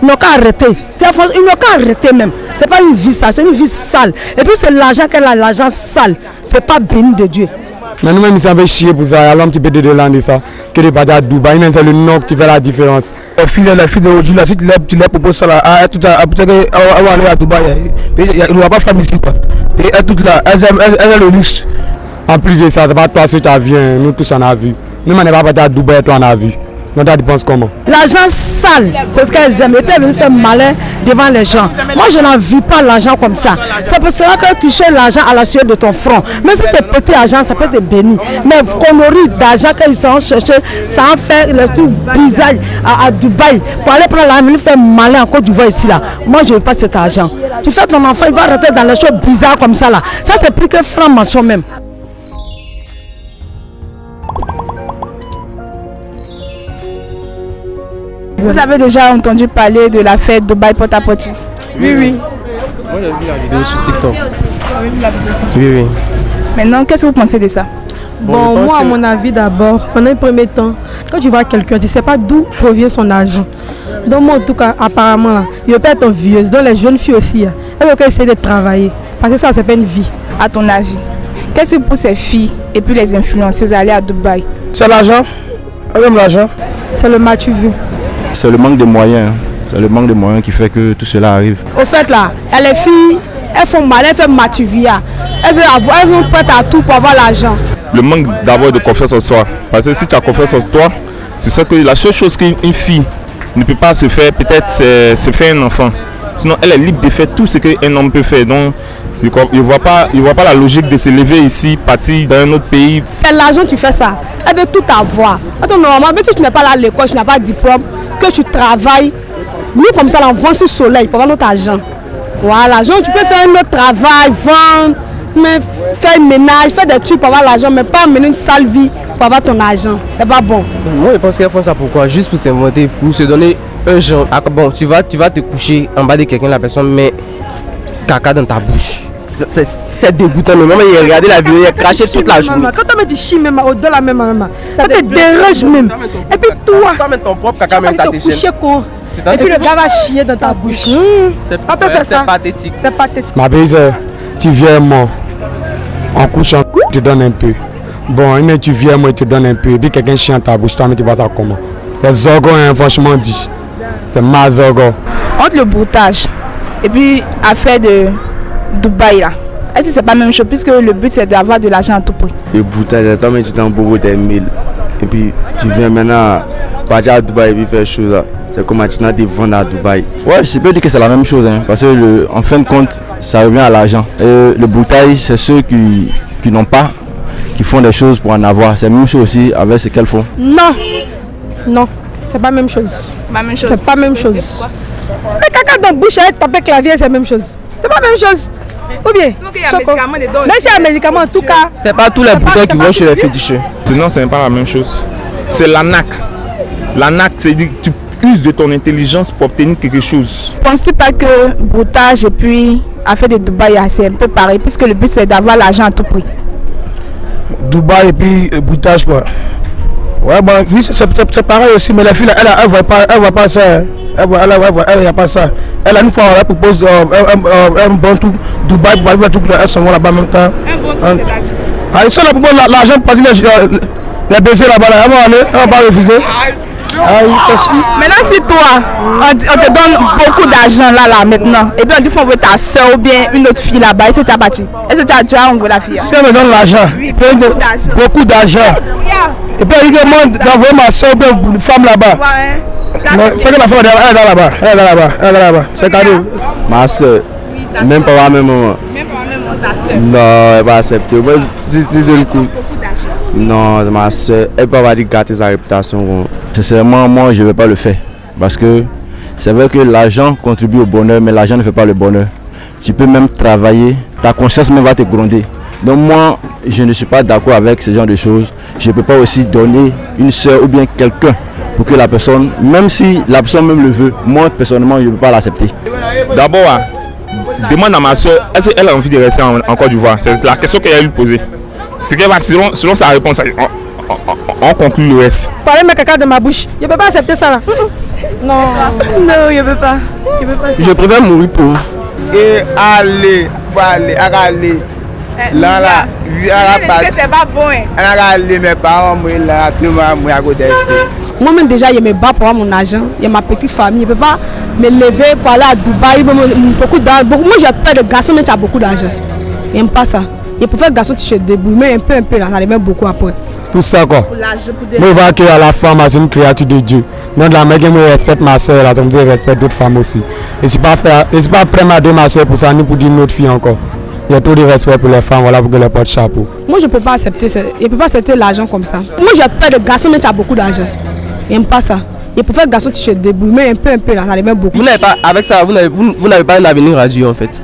Ils n'ont qu'à arrêter. Ils n'ont qu'à arrêter même. Ce n'est pas une vie ça, c'est une vie sale. Et puis c'est l'argent qu'elle a, l'argent sale. Ce n'est pas béni de Dieu. Mais nous-mêmes, ils avaient chier pour ça. Alors un petit peu de Hollande ça. Que de partir à Dubaï, même c'est le nom qui fait la différence. La fille d'aujourd'hui, si tu l'as proposé ça là, elle va aller à Dubaï. Il ne va pas faire ici quoi. Et elle toute là, elle a le luxe. En plus de ça, c'est pas toi ce que tu as vu, nous tous on a vu. Nous, on n'est pas parti à Dubaï, toi on a vu. Donc tu penses comment? L'argent sale, c'est ce qu'elle j'aime. Et puis elle veut faire malin devant les gens. Moi je n'en vis pas l'argent comme ça. C'est pour cela que tu cherches l'argent à la sueur de ton front. Même si c'est petit argent, ça peut être béni. Mais conneries d'argent qu'ils sont cherchés, ça en fait le truc bizarre à Dubaï. Pour aller prendre l'argent, faire malin en Côte d'Ivoire ici là. Moi je ne veux pas cet argent. Tu fais ton enfant, il va rentrer dans les choses bizarres comme ça là. Ça c'est plus que franc-maçon même. Vous avez déjà entendu parler de la fête Dubaï Pot-à-Pot? Oui, oui. Moi j'ai vu la vidéo sur TikTok. Vous avez vu la vidéo sur TikTok? Oui, oui. Maintenant, qu'est-ce que vous pensez de ça? Bon, moi, à mon avis, d'abord, pendant un premier temps, quand tu vois quelqu'un, tu ne sais pas d'où provient son argent. Donc, moi, en tout cas, apparemment, il peut être envieuse. Donc, les jeunes filles aussi, elles veulent essayer de travailler. Parce que ça, c'est pas une vie. À ton avis, qu'est-ce que pour ces filles et puis les influenceuses aller à Dubaï? C'est l'argent. Elle aime l'argent. C'est le match vu. C'est le manque de moyens. C'est le manque de moyens qui fait que tout cela arrive. Au fait là, les filles, elles font mal, elles font matuvia. Elles vont prêter à tout pour avoir l'argent. Le manque d'avoir de confiance en soi. Parce que si tu as confiance en toi, tu sais que la seule chose qu'une fille ne peut pas se faire, peut-être, c'est se faire un enfant. Sinon, elle est libre de faire tout ce qu'un homme peut faire. Donc, je ne vois pas la logique de se lever ici, partir dans un autre pays. C'est l'argent tu fais ça. Elle veut tout avoir. Attends, normalement, même si tu n'es pas là à l'école, tu n'as pas de diplôme, que tu travailles, nous comme ça, on vend sur le soleil pour avoir notre argent. Voilà, genre tu peux faire un autre travail, vendre, mais faire un ménage, faire des trucs pour avoir l'argent, mais pas mener une sale vie pour avoir ton argent. C'est pas bon. Moi je pense qu'elles font ça pourquoi? Juste pour s'inventer, pour se donner un genre. Ah, bon, tu vas te coucher en bas de quelqu'un, la personne met caca dans ta bouche. C'est dégoûtant. Maman, il a regardé la vidéo, il a craché toute la journée. Quand tu chies même au-delà la même, ça te dérange même. Et puis toi, tu mets ton propre caca, même ça te coucher quoi? Et puis le gars va chier dans ta bouche. C'est pathétique. C'est pathétique. Ma belle-sœur, tu viens moi. En couchant, tu donnes un peu. Bon, mais tu viens moi, tu donnes un peu. Et puis quelqu'un chie dans ta bouche, toi, mais tu vois ça comment? C'est zorgo, hein, franchement dit. C'est ma zorgo. Entre le broutage et puis affaire de Dubaï là, est-ce que c'est pas la même chose puisque le but c'est d'avoir de l'argent à tout prix? Le boutage, toi, mais tu t'en beaucoup des milles. Et puis tu viens maintenant partir à Dubaï et puis faire chose là. C'est comme tu as des ventes à Dubaï. Ouais, je peux dire que c'est la même chose, hein, parce que en fin de compte, ça revient à l'argent. Le boutage, c'est ceux qui n'ont pas, qui font des choses pour en avoir. C'est la même chose aussi avec ce qu'elles font. Non, c'est pas la même chose. C'est pas la même chose. Mais caca dans la bouche, elle tape clavier, c'est la même chose. C'est pas la même chose. Ou bien, mais c'est un médicament en tout cas. C'est pas tous les boutons qui vont chez les féticheurs. Sinon, c'est pas la même chose. C'est l'ANAC. L'ANAC, c'est dire que tu uses de ton intelligence pour obtenir quelque chose. Penses-tu pas que broutage et puis affaire de Dubaï, c'est un peu pareil, puisque le but c'est d'avoir l'argent à tout prix? Dubaï et puis boutage quoi. Ouais, bon, oui, c'est pareil aussi, mais la fille, elle voit pas ça. Elle n'y a pas ça. Elle a une fois, elle propose un bon truc, Dubaï, pour aller tout, elles sont là-bas en même temps. Un bon truc, c'est-à-dire? Ah, ça, là, pour l'argent pour partir les baisers là-bas, elle va aller, elle va pas refuser. Maintenant, si toi, on te donne beaucoup d'argent là maintenant, et puis on dit qu'il faut envoyer ta soeur ou bien une autre fille là-bas, est-ce que tu as bâti? Est-ce que tu as envoyé la fille? Si elle me donne l'argent, beaucoup d'argent, et puis elle dit que moi d'envoyer ma soeur ou bien une femme là-bas. C'est que la femme elle est là-bas, c'est cadeau. Ma soeur, même pas au même moment. Ta soeur? Non, elle va accepter. Moi, si le coup. Non, ma soeur, elle peut pas dire gâter sa réputation. Sincèrement, moi, je ne vais pas le faire. Parce que c'est vrai que l'argent contribue au bonheur, mais l'argent ne fait pas le bonheur. Tu peux même travailler, ta conscience même va te gronder. Donc moi, je ne suis pas d'accord avec ce genre de choses. Je ne peux pas aussi donner une soeur ou bien quelqu'un pour que la personne, même si la personne même le veut, moi personnellement, je ne peux pas l'accepter. D'abord, demande à ma soeur, est-ce qu'elle a envie de rester en Côte d'Ivoire? C'est la question qu'elle a lui poser. C'est qu'elle va, selon sa réponse, on conclut le reste. Parler mes caca de ma bouche. Je peux pas accepter ça là. Non. Non, je peux pas. Je préfère mourir pauvre. Et allez, faut aller, aller. Là, là, c'est pas bon. aller, mes parents, moi, là, tout le monde, à côté. Moi-même déjà, je me bats pour avoir mon argent. Il y a ma petite famille. Je ne peux pas me lever pour aller à Dubaï. Beaucoup d'argent. Moi, j'ai peur de garçons, mais tu as beaucoup d'argent. Je n'aime pas ça. Je préfère garçon, tu te débrouilles, mais un peu, là, ça devient beaucoup après. Tout ça quoi. Moi, je vois que la femme est une créature de Dieu. Donc, la mère qui me respecte ma soeur, là, je respecte d'autres femmes aussi. Je ne suis pas prêt à m'aider ma soeur pour ça, ni pour dire une autre fille encore. Il y a trop de respect pour les femmes, voilà, pour que les portent chapeau. Moi, je ne peux pas accepter l'argent comme ça. Moi, j'ai peur de garçon, mais tu as beaucoup d'argent. Je n'aime pas ça. Je préfère garçon, tu te débrouilles, mais un peu, là, ça devient beaucoup. Vous n'avez pas, avec ça, vous n'avez pas un avenir à Dieu en fait.